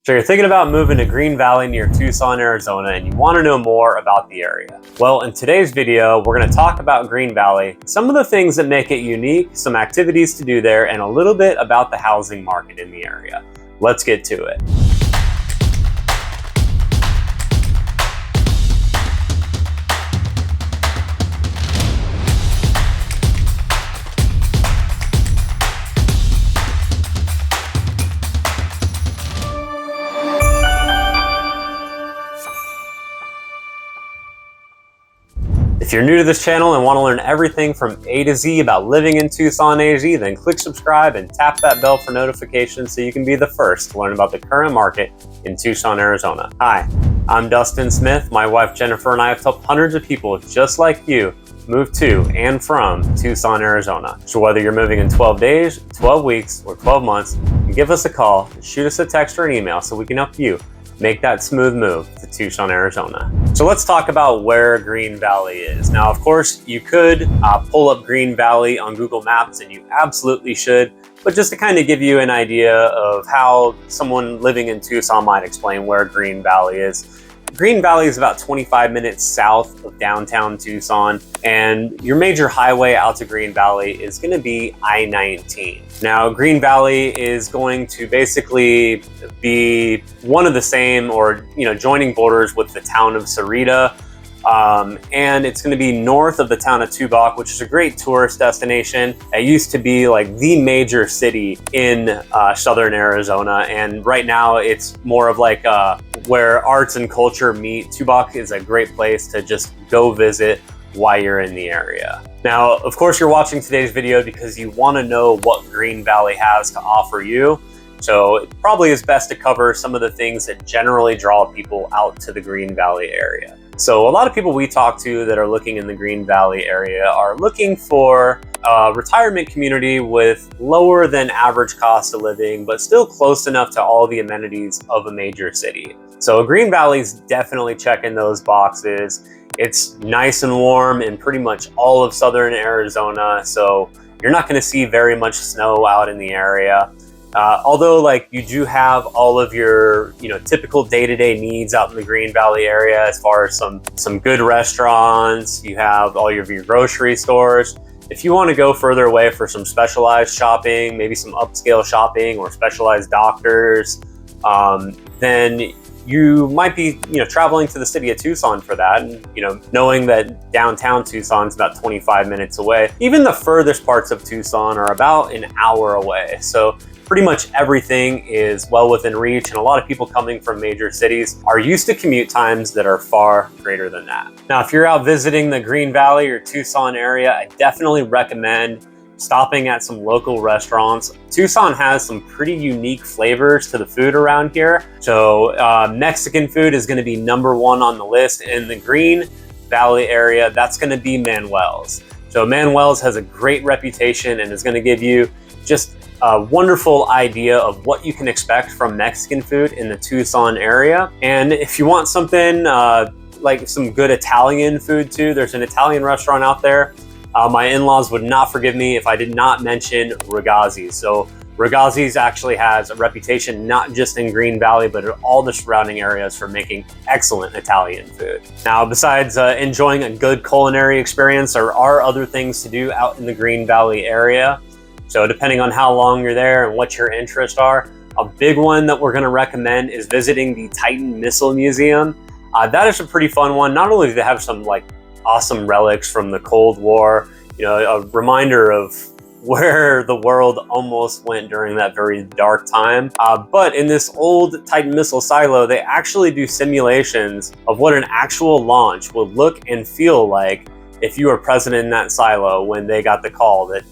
So you're thinking about moving to Green Valley near Tucson, Arizona, and you want to know more about the area. Well, in today's video, we're going to talk about Green Valley, some of the things that make it unique, some activities to do there, and a little bit about the housing market in the area. Let's get to it. If you're new to this channel and want to learn everything from A to Z about living in Tucson, AZ, then click subscribe and tap that bell for notifications so you can be the first to learn about the current market in Tucson, Arizona. Hi, I'm Dustin Smith. My wife Jennifer and I have helped hundreds of people just like you move to and from Tucson, Arizona. So whether you're moving in 12 days, 12 weeks, or 12 months, give us a call, shoot us a text or an email so we can help you make that smooth move to Tucson, Arizona. So let's talk about where Green Valley is. Now, of course, you could pull up Green Valley on Google Maps, and you absolutely should, but just to kind of give you an idea of how someone living in Tucson might explain where Green Valley is. Green Valley is about 25 minutes south of downtown Tucson, and your major highway out to Green Valley is going to be I-19. Now, Green Valley is going to basically be one of the same, or joining borders with the town of Sarita, and it's going to be north of the town of Tubac, which is a great tourist destination. It used to be like the major city in southern Arizona, and right now it's more of like where arts and culture meet. Tubac is a great place to just go visit while you're in the area. Now, of course, you're watching today's video because you want to know what Green Valley has to offer you. So it probably is best to cover some of the things that generally draw people out to the Green Valley area. So a lot of people we talk to that are looking in the Green Valley area are looking for a retirement community with lower than average cost of living, but still close enough to all the amenities of a major city. So Green Valley's definitely checking those boxes. It's nice and warm in pretty much all of southern Arizona, so you're not going to see very much snow out in the area. Although you do have all of your typical day-to-day needs out in the Green Valley area, as far as some good restaurants, you have all of your grocery stores. If you want to go further away for some specialized shopping, maybe some upscale shopping or specialized doctors, then you might be traveling to the city of Tucson for that, and knowing that downtown Tucson is about 25 minutes away. Even the furthest parts of Tucson are about an hour away, so pretty much everything is well within reach, and a lot of people coming from major cities are used to commute times that are far greater than that. Now, if you're out visiting the Green Valley or Tucson area, I definitely recommend stopping at some local restaurants. Tucson has some pretty unique flavors to the food around here. So Mexican food is going to be number one on the list. In the Green Valley area, that's going to be Manuel's. So Manuel's has a great reputation and is going to give you just a wonderful idea of what you can expect from Mexican food in the Tucson area. And if you want something like some good Italian food too, there's an Italian restaurant out there. My in-laws would not forgive me if I did not mention Ragazzi's. So Ragazzi's actually has a reputation not just in Green Valley, but in all the surrounding areas for making excellent Italian food. Now, besides enjoying a good culinary experience, there are other things to do out in the Green Valley area. So depending on how long you're there and what your interests are, a big one that we're going to recommend is visiting the Titan Missile Museum. That is a pretty fun one. Not only do they have some awesome relics from the Cold War, a reminder of where the world almost went during that very dark time. But in this old Titan missile silo, they actually do simulations of what an actual launch would look and feel like if you were present in that silo when they got the call that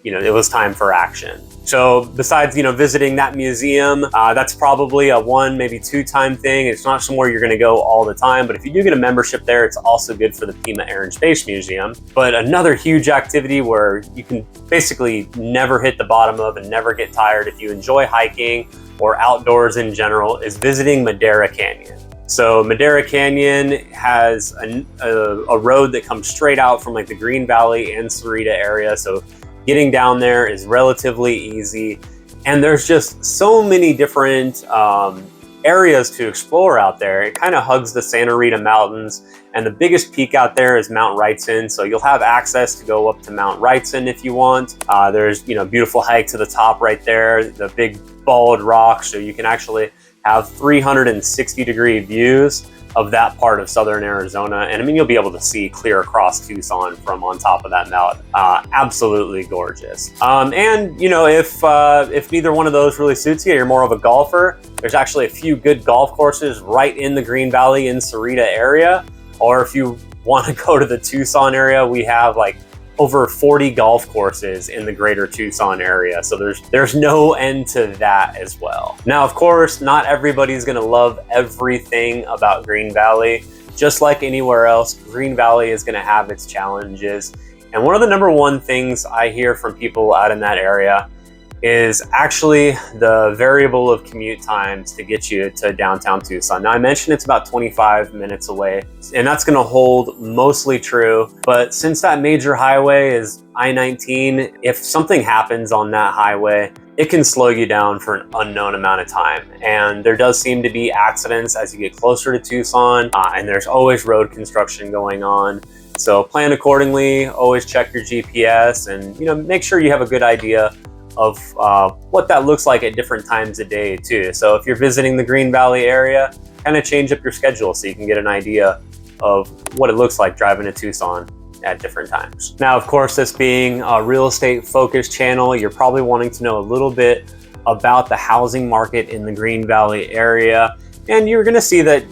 it was time for action. So besides, visiting that museum, that's probably a 1, maybe 2 time thing. It's not somewhere you're going to go all the time, but if you do get a membership there, it's also good for the Pima Air and Space Museum. But another huge activity where you can basically never hit the bottom of and never get tired if you enjoy hiking or outdoors in general is visiting Madera Canyon. So Madera Canyon has a road that comes straight out from the Green Valley and Sarita area. So getting down there is relatively easy. And there's just so many different areas to explore out there. It kind of hugs the Santa Rita Mountains, and the biggest peak out there is Mount Wrightson. So you'll have access to go up to Mount Wrightson if you want. There's, beautiful hike to the top right there, the big bald rock. So you can actually have 360-degree views of that part of southern Arizona. And I mean, you'll be able to see clear across Tucson from on top of that mountain. Absolutely gorgeous. And if neither one of those really suits you, you're more of a golfer, there's actually a few good golf courses right in the Green Valley in Sarita area. Or if you want to go to the Tucson area, we have like over 40 golf courses in the greater Tucson area. So there's no end to that as well. Now, of course, not everybody's gonna love everything about Green Valley. Just like anywhere else, Green Valley is gonna have its challenges. And one of the number one things I hear from people out in that area is actually the variable of commute times to get you to downtown Tucson. Now, I mentioned it's about 25 minutes away, and that's gonna hold mostly true. But since that major highway is I-19, if something happens on that highway, it can slow you down for an unknown amount of time. And there does seem to be accidents as you get closer to Tucson, and there's always road construction going on. So plan accordingly, always check your GPS, and make sure you have a good idea of what that looks like at different times of day too. So if you're visiting the Green Valley area, kind of change up your schedule so you can get an idea of what it looks like driving to Tucson at different times. Now, of course, this being a real estate focused channel, you're probably wanting to know a little bit about the housing market in the Green Valley area. And you're gonna see that,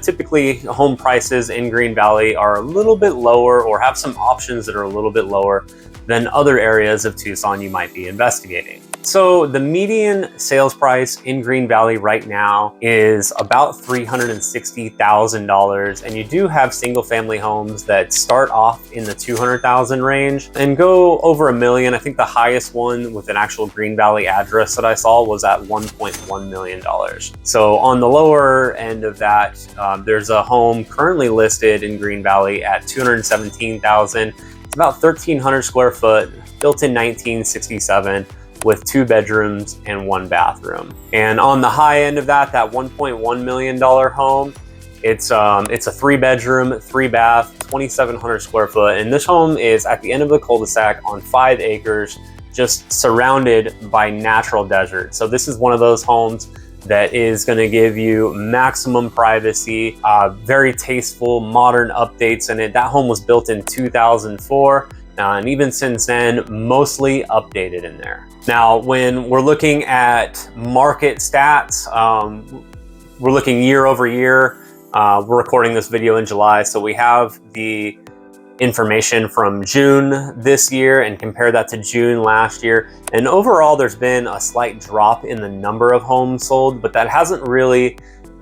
typically home prices in Green Valley are a little bit lower, or have some options that are a little bit lower than other areas of Tucson you might be investigating. So the median sales price in Green Valley right now is about $360,000. And you do have single family homes that start off in the 200,000 range and go over $1 million. I think the highest one with an actual Green Valley address that I saw was at $1.1 million. So on the lower end of that, there's a home currently listed in Green Valley at $217,000. It's about 1,300 square foot, built in 1967, with 2 bedrooms and 1 bathroom. And on the high end of that $1.1 million home, it's a 3-bedroom, 3-bath, 2,700 square foot. And this home is at the end of the cul-de-sac on 5 acres, just surrounded by natural desert. So this is one of those homes that is going to give you maximum privacy, very tasteful, modern updates in it. That home was built in 2004. And even since then, mostly updated in there. Now, when we're looking at market stats, we're looking year over year. We're recording this video in July, so we have the information from June this year and compare that to June last year. And overall, there's been a slight drop in the number of homes sold, but that hasn't really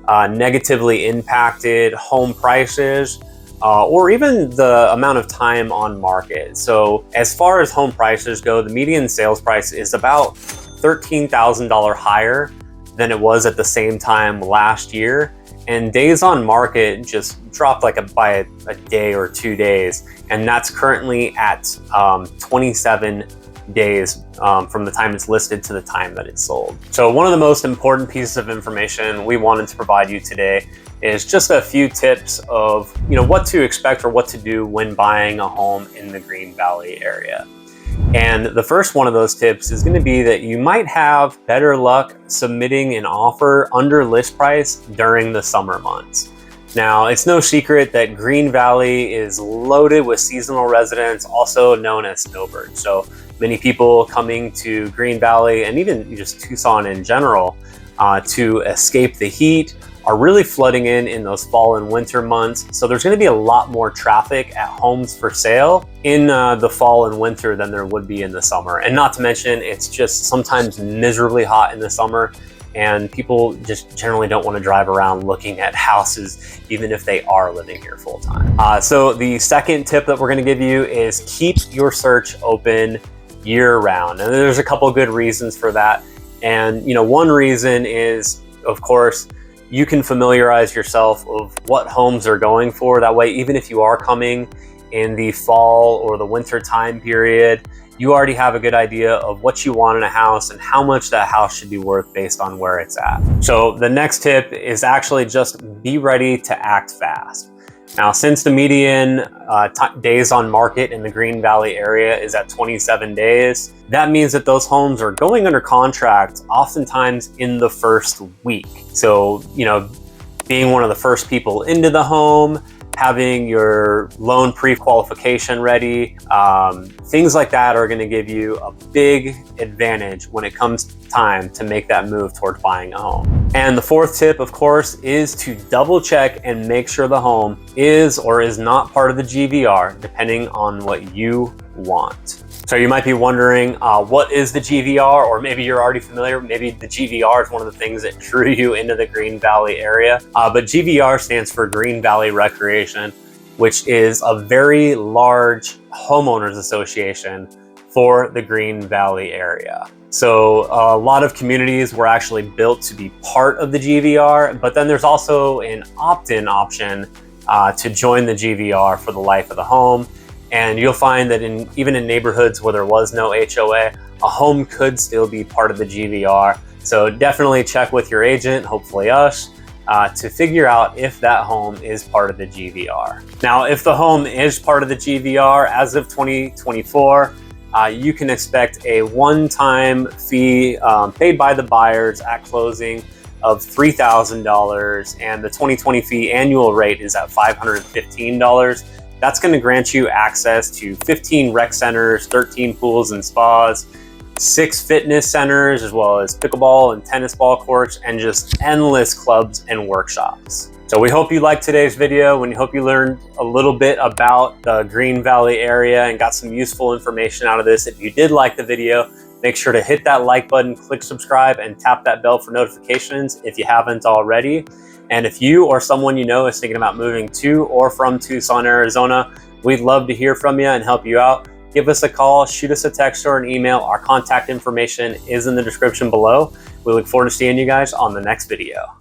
negatively impacted home prices. Or even the amount of time on market. So as far as home prices go, the median sales price is about $13,000 higher than it was at the same time last year. And days on market just dropped by a day or 2 days. And that's currently at 27 days from the time it's listed to the time that it's sold. So one of the most important pieces of information we wanted to provide you today is just a few tips of what to expect or what to do when buying a home in the Green Valley area. And the first one of those tips is going to be that you might have better luck submitting an offer under list price during the summer months. Now, it's no secret that Green Valley is loaded with seasonal residents, also known as snowbirds. So many people coming to Green Valley, and even just Tucson in general, to escape the heat, are really flooding in those fall and winter months. So there's going to be a lot more traffic at homes for sale in the fall and winter than there would be in the summer. And not to mention, it's just sometimes miserably hot in the summer, and people just generally don't want to drive around looking at houses, even if they are living here full time. So the second tip that we're going to give you is keep your search open year round. And there's a couple good reasons for that. And one reason is, of course, you can familiarize yourself of what homes are going for. That way, even if you are coming in the fall or the winter time period, you already have a good idea of what you want in a house and how much that house should be worth based on where it's at. So the next tip is actually just be ready to act fast. Now, since the median days on market in the Green Valley area is at 27 days, that means that those homes are going under contract oftentimes in the first week. So, being one of the first people into the home, having your loan pre-qualification ready, things like that are going to give you a big advantage when it comes time to make that move towards buying a home. And the fourth tip, of course, is to double check and make sure the home is or is not part of the GVR, depending on what you want. So you might be wondering, what is the GVR? Or maybe you're already familiar. Maybe the GVR is one of the things that drew you into the Green Valley area. But GVR stands for Green Valley Recreation, which is a very large homeowners association for the Green Valley area. So a lot of communities were actually built to be part of the GVR, but then there's also an opt-in option to join the GVR for the life of the home. And you'll find that even in neighborhoods where there was no HOA, a home could still be part of the GVR. So definitely check with your agent, hopefully us, to figure out if that home is part of the GVR. Now, if the home is part of the GVR as of 2024, you can expect a one-time fee paid by the buyers at closing of $3,000, and the 2020 fee annual rate is at $515. That's going to grant you access to 15 rec centers, 13 pools and spas, 6 fitness centers, as well as pickleball and tennis ball courts, and just endless clubs and workshops. So we hope you liked today's video, and we hope you learned a little bit about the Green Valley area and got some useful information out of this. If you did like the video, make sure to hit that like button, click subscribe, and tap that bell for notifications if you haven't already. And if you or someone you know is thinking about moving to or from Tucson, Arizona, we'd love to hear from you and help you out. Give us a call, shoot us a text or an email. Our contact information is in the description below. We look forward to seeing you guys on the next video.